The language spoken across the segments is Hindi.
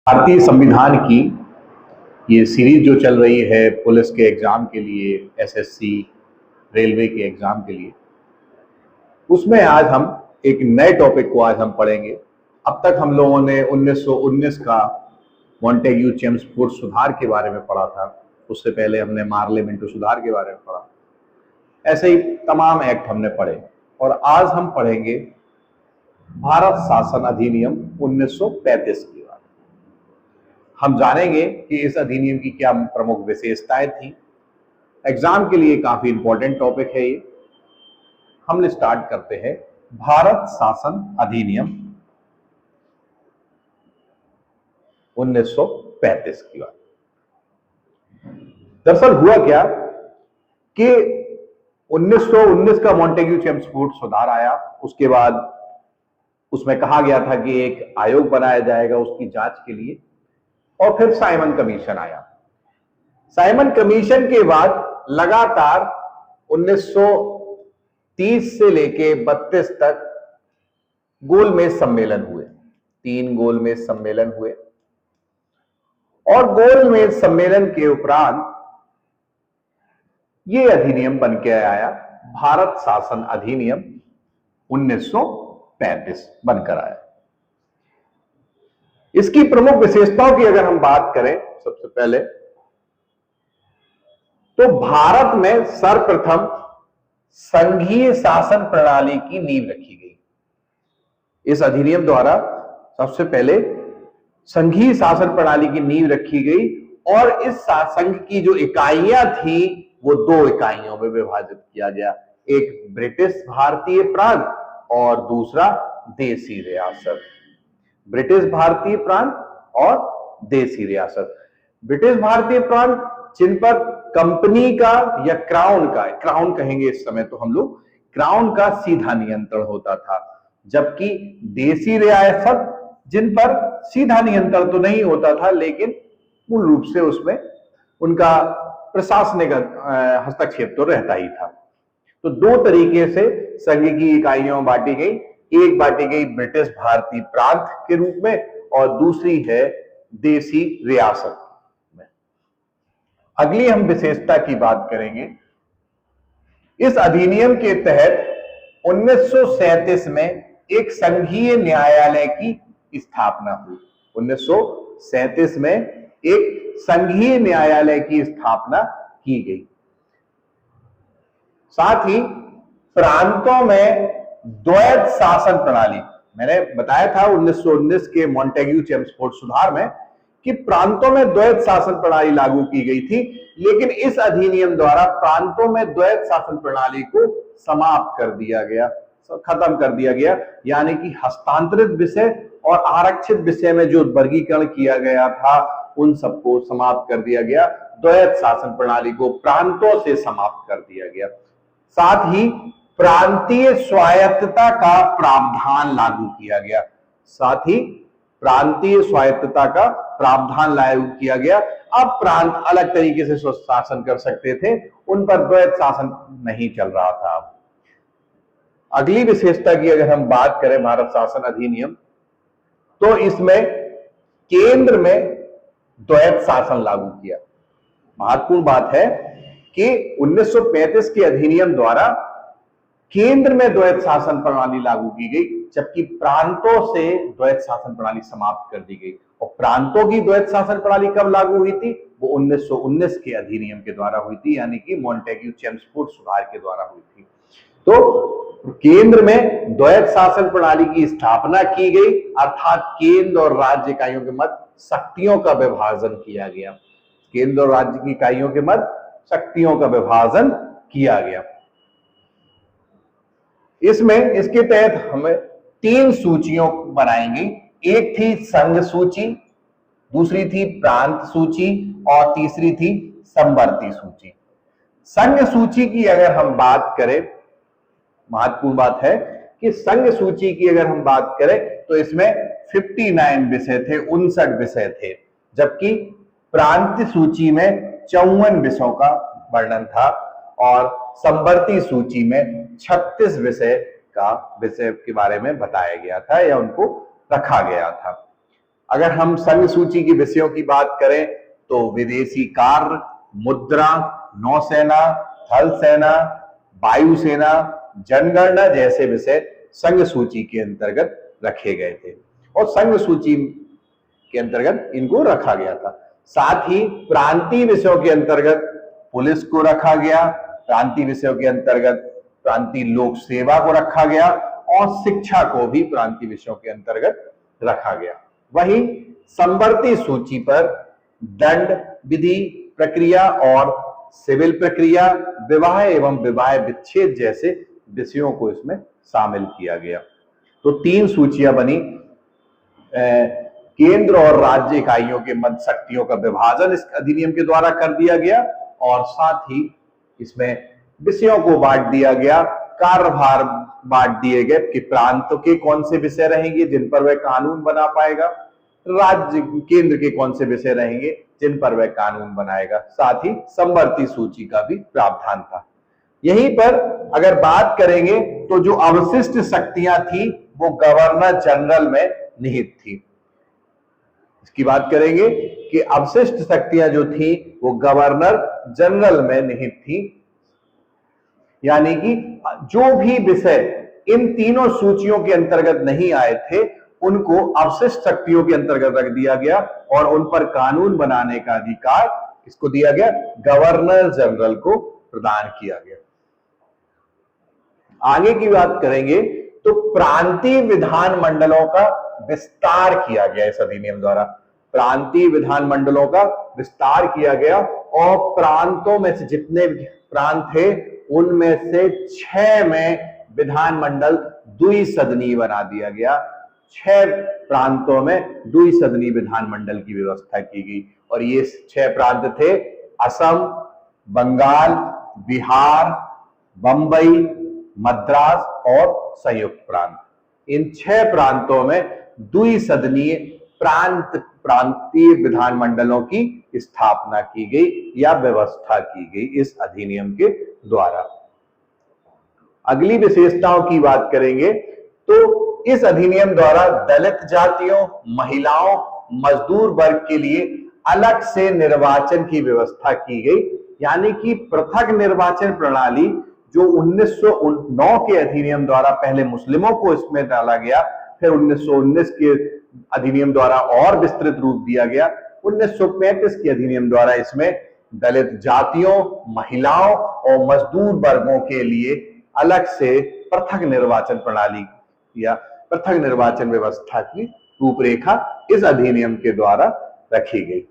भारतीय संविधान की ये सीरीज जो चल रही है पुलिस के एग्जाम के लिए, एसएससी, रेलवे के एग्जाम के लिए, उसमें आज हम एक नए टॉपिक को आज हम पढ़ेंगे। अब तक हम लोगों ने 1919 का मॉन्टेग्यू चेम्सफोर्ड सुधार के बारे में पढ़ा था। उससे पहले हमने मार्ले मिंटो सुधार के बारे में पढ़ा। ऐसे ही तमाम एक्ट हमने पढ़े और आज हम पढ़ेंगे भारत शासन अधिनियम 1935 की बात। हम जानेंगे कि इस अधिनियम की क्या प्रमुख विशेषताएं थी। एग्जाम के लिए काफी इंपॉर्टेंट टॉपिक है ये। हम स्टार्ट करते हैं भारत शासन अधिनियम 1935 की बात। दरअसल हुआ क्या कि 1919 का मॉन्टेग्यू चेम्सफोर्ड सुधार आया। उसके बाद उसमें कहा गया था कि एक आयोग बनाया जाएगा उसकी जांच के लिए, और फिर साइमन कमीशन आया। साइमन कमीशन के बाद लगातार 1930 से लेके 32 तक गोलमेज सम्मेलन हुए। 3 गोलमेज सम्मेलन हुए और गोलमेज सम्मेलन के उपरांत ये अधिनियम बन के आया, भारत शासन अधिनियम 1935 बनकर आया। इसकी प्रमुख विशेषताओं की अगर हम बात करें, सबसे पहले तो भारत में सर्वप्रथम संघीय शासन प्रणाली की नींव रखी गई। इस अधिनियम द्वारा सबसे पहले संघीय शासन प्रणाली की नींव रखी गई और इस संघ की जो इकाइयां थी वो 2 इकाइयों में विभाजित किया गया। एक ब्रिटिश भारतीय प्रांत और दूसरा देसी रियासत। ब्रिटिश भारतीय प्रांत और देसी रियासत। ब्रिटिश भारतीय प्रांत जिन पर कंपनी का या क्राउन कहेंगे इस समय तो हम लोग, क्राउन का सीधा नियंत्रण होता था, जबकि देसी रियासत जिन पर सीधा नियंत्रण तो नहीं होता था लेकिन मूल रूप से उसमें उनका प्रशासनिक हस्तक्षेप तो रहता ही था। तो 2 तरीके से संघ की इकाइयों बांटी गई। एक बांटी गई ब्रिटिश भारतीय प्रांत के रूप में और दूसरी है देसी रियासत में। अगली हम विशेषता की बात करेंगे। इस अधिनियम के तहत 1937 में एक संघीय न्यायालय की स्थापना हुई। 1937 में एक संघीय न्यायालय की स्थापना की गई। साथ ही प्रांतों में द्वैध शासन प्रणाली, मैंने बताया था 1919 के मॉन्टेग्यू चेम्सफोर्ड सुधार में कि प्रांतों में द्वैध शासन प्रणाली लागू की गई थी, लेकिन इस अधिनियम द्वारा प्रांतों में द्वैध शासन प्रणाली को समाप्त कर दिया गया, खत्म कर दिया गया। यानी कि हस्तांतरित विषय और आरक्षित विषय में जो वर्गीकरण किया गया था उन सबको समाप्त कर दिया गया। द्वैध शासन प्रणाली को प्रांतों से समाप्त कर दिया गया। साथ ही प्रांतीय स्वायत्तता का प्रावधान लागू किया गया। साथ ही प्रांतीय स्वायत्तता का प्रावधान लागू किया गया। अब प्रांत अलग तरीके से शासन कर सकते थे, उन पर द्वैध शासन नहीं चल रहा था। अगली विशेषता की अगर हम बात करें भारत शासन अधिनियम, तो इसमें केंद्र में द्वैध शासन लागू किया। महत्वपूर्ण बात है कि 1935 के अधिनियम द्वारा केंद्र में द्वैध शासन प्रणाली लागू की गई, जबकि प्रांतों से द्वैध शासन प्रणाली समाप्त कर दी गई। और प्रांतों की द्वैध शासन प्रणाली कब लागू हुई थी? वो 1919 के अधिनियम के द्वारा हुई थी, यानी कि मॉन्टेग्यू चेम्सफोर्ड सुधार के द्वारा हुई थी। तो केंद्र में द्वैध शासन प्रणाली की स्थापना की गई, अर्थात केंद्र और राज्य इकाइयों के मध्य शक्तियों का विभाजन किया गया। केंद्र और राज्य की इकाइयों के मध्य शक्तियों का विभाजन किया गया। इसमें इसके तहत हमें 3 सूचियों बनाएंगी। एक थी संघ सूची, दूसरी थी प्रांत सूची और तीसरी थी संवर्ती सूची। संघ सूची की अगर हम बात करें, महत्वपूर्ण बात है कि संघ सूची की अगर हम बात करें तो इसमें 59 विषय थे, 59 विषय थे, जबकि प्रांत सूची में 54 विषयों का वर्णन था और संवर्ती सूची में 36 विषय के बारे में बताया गया था या उनको रखा गया था। अगर हम संघ सूची की विषयों की बात करें तो विदेशी कार्य, मुद्रा, नौसेना, थल सेना, वायुसेना, जनगणना जैसे विषय संघ सूची के अंतर्गत रखे गए थे और संघ सूची के अंतर्गत इनको रखा गया था। साथ ही प्रांतीय विषयों के अंतर्गत पुलिस को रखा गया, प्रांतीय विषयों के अंतर्गत प्रांतीय लोक सेवा को रखा गया और शिक्षा को भी प्रांतीय विषयों के अंतर्गत रखा गया। वहीं समवर्ती सूची पर दंड, विधि, प्रक्रिया और सिविल प्रक्रिया, विवाह एवं विवाह विच्छेद जैसे विषयों को इसमें शामिल किया गया। तो 3 सूचियां बनी। केंद्र और राज्य इकाइयों के मध्य शक्तियों का विभाजन इस अधिनियम के द्वारा कर दिया गया और साथ ही इसमें विषयों को बांट दिया गया, कार्यभार बांट दिए गए कि प्रांत के कौन से विषय रहेंगे जिन पर वह कानून बना पाएगा, राज्य केंद्र के कौन से विषय रहेंगे जिन पर वह कानून बनाएगा। साथ ही समवर्ती सूची का भी प्रावधान था। यहीं पर अगर बात करेंगे तो जो अवशिष्ट शक्तियां थी वो गवर्नर जनरल में निहित थी। इसकी बात करेंगे कि अवशिष्ट शक्तियां जो थी वो गवर्नर जनरल में निहित थी, यानी कि जो भी विषय इन तीनों सूचियों के अंतर्गत नहीं आए थे उनको अवशिष्ट शक्तियों के अंतर्गत रख दिया गया और उन पर कानून बनाने का अधिकार किसको दिया गया? गवर्नर जनरल को प्रदान किया गया। आगे की बात करेंगे तो प्रांतीय विधानमंडलों का विस्तार किया गया इस अधिनियम द्वारा। प्रांतीय विधानमंडलों का विस्तार किया गया और प्रांतों में से जितने प्रांत थे उनमें से 6 में विधानमंडल द्विसदनीय बना दिया गया। 6 प्रांतों में द्विसदनीय विधानमंडल की व्यवस्था की गई और ये 6 प्रांत थे असम, बंगाल, बिहार, बंबई, मद्रास और संयुक्त प्रांत। इन 6 प्रांतों में द्विसदनीय प्रांतीय विधानमंडलों की स्थापना की गई या व्यवस्था की गई इस अधिनियम के द्वारा। अगली विशेषताओं की बात करेंगे तो इस अधिनियम द्वारा दलित जातियों, महिलाओं, मजदूर वर्ग के लिए अलग से निर्वाचन की व्यवस्था की गई, यानी कि पृथक निर्वाचन प्रणाली जो 1909 के अधिनियम द्वारा पहले मुस्लिमों को इसमें डाला गया, फिर 1919 के अधिनियम द्वारा और विस्तृत रूप दिया गया, 1935 के अधिनियम द्वारा इसमें दलित जातियों, महिलाओं और मजदूर वर्गों के लिए अलग से पृथक निर्वाचन प्रणाली या पृथक निर्वाचन व्यवस्था की रूपरेखा इस अधिनियम के द्वारा रखी गई।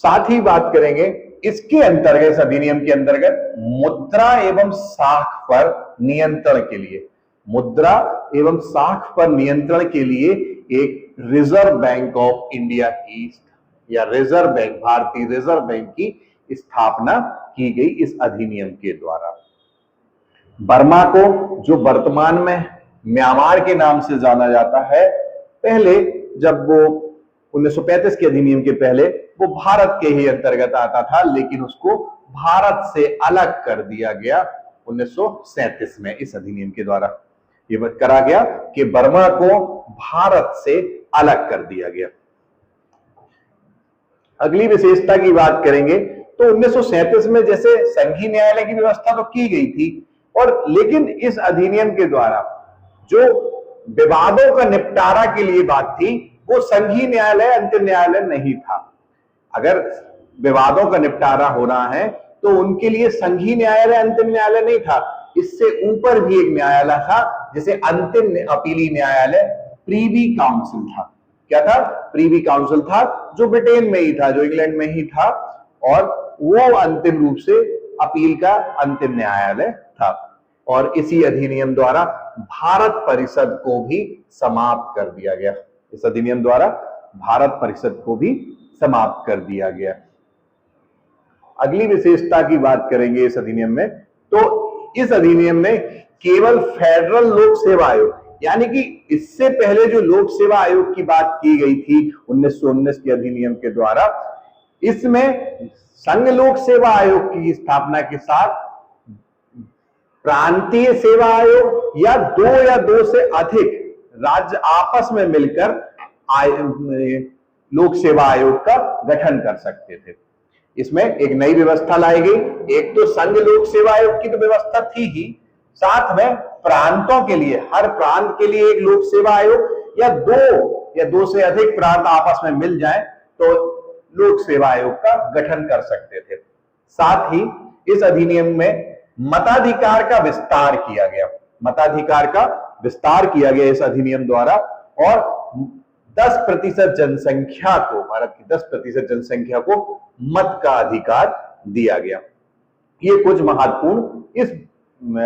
साथ ही बात करेंगे इसके अंतर्गत, इस अधिनियम के अंतर्गत मुद्रा एवं साख पर नियंत्रण के लिए, मुद्रा एवं साख पर नियंत्रण के लिए एक रिजर्व बैंक ऑफ इंडिया की या रिजर्व बैंक, भारतीय रिजर्व बैंक की स्थापना की गई इस अधिनियम के द्वारा। बर्मा को, जो वर्तमान में म्यांमार के नाम से जाना जाता है, पहले जब वो 1935 के अधिनियम के पहले वो भारत के ही अंतर्गत आता था, लेकिन उसको भारत से अलग कर दिया गया 1937 में इस अधिनियम के द्वारा। ये करा गया कि बर्मा को भारत से अलग कर दिया गया। अगली विशेषता की बात करेंगे तो 1937 में जैसे संघीय न्यायालय की व्यवस्था तो की गई थी, और लेकिन इस अधिनियम के द्वारा जो विवादों का निपटारा के लिए बात थी वो संघीय न्यायालय अंतिम न्यायालय नहीं था। अगर विवादों का निपटारा होना है तो उनके लिए संघीय न्यायालय अंतिम न्यायालय नहीं था, इससे ऊपर भी एक न्यायालय था जिसे अंतिम अपीली न्यायालय प्रीवी काउंसिल था। क्या था? प्रीवी काउंसिल था, जो ब्रिटेन में ही था, जो इंग्लैंड में ही था, और वो अंतिम रूप से अपील का अंतिम न्यायालय था। और इसी अधिनियम द्वारा भारत परिषद को भी समाप्त कर दिया गया। इस अधिनियम द्वारा भारत परिषद को भी समाप्त कर दिया गया। अगली विशेषता की बात करेंगे इस अधिनियम में, तो इस अधिनियम में केवल फेडरल लोक सेवा आयोग, यानी कि इससे पहले जो लोक सेवा आयोग की बात की गई थी 1919 के अधिनियम के द्वारा, इसमें संघ लोक सेवा आयोग की स्थापना के साथ प्रांतीय सेवा आयोग या दो से अधिक राज्य आपस में मिलकर लोक सेवा आयोग का गठन कर सकते थे। इसमें एक नई व्यवस्था लाई गई। एक तो संघ लोक सेवा आयोग की तो व्यवस्था थी ही, साथ में प्रांतों के लिए, हर प्रांत के लिए एक लोक सेवा आयोग या दो से अधिक प्रांत आपस में मिल जाएं तो लोक सेवा आयोग का गठन कर सकते थे। साथ ही इस अधिनियम में मताधिकार का विस्तार किया गया। मताधिकार का विस्तार किया गया इस अधिनियम द्वारा, और 10% जनसंख्या को, भारत की 10% जनसंख्या को मत का अधिकार दिया गया। ये कुछ महत्वपूर्ण इस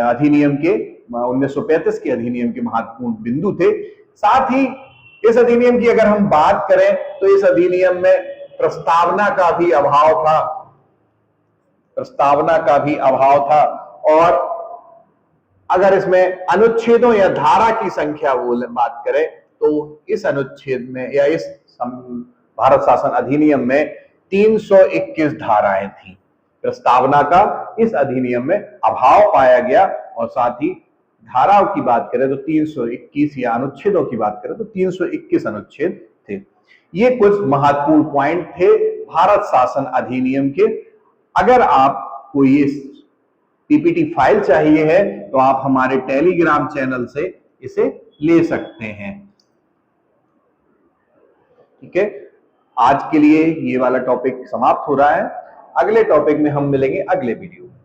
अधिनियम के 1935 के अधिनियम के महत्वपूर्ण बिंदु थे। साथ ही इस अधिनियम की अगर हम बात करें तो इस अधिनियम में प्रस्तावना का भी अभाव था। प्रस्तावना का भी अभाव था, और अगर इसमें अनुच्छेदों या धारा की संख्या बात करें तो इस अनुच्छेद में या इस भारत शासन अधिनियम में 321 धाराएं थी। प्रस्तावना का इस अधिनियम में अभाव पाया गया, और साथ ही धाराओं की बात करें तो 321 या अनुच्छेदों की बात करें तो 321 अनुच्छेद थे। ये कुछ महत्वपूर्ण पॉइंट थे भारत शासन अधिनियम के। अगर आपको ये पीपीटी फाइल चाहिए है तो आप हमारे टेलीग्राम चैनल से इसे ले सकते हैं। ठीक है, आज के लिए ये वाला टॉपिक समाप्त हो रहा है। अगले टॉपिक में हम मिलेंगे अगले वीडियो में।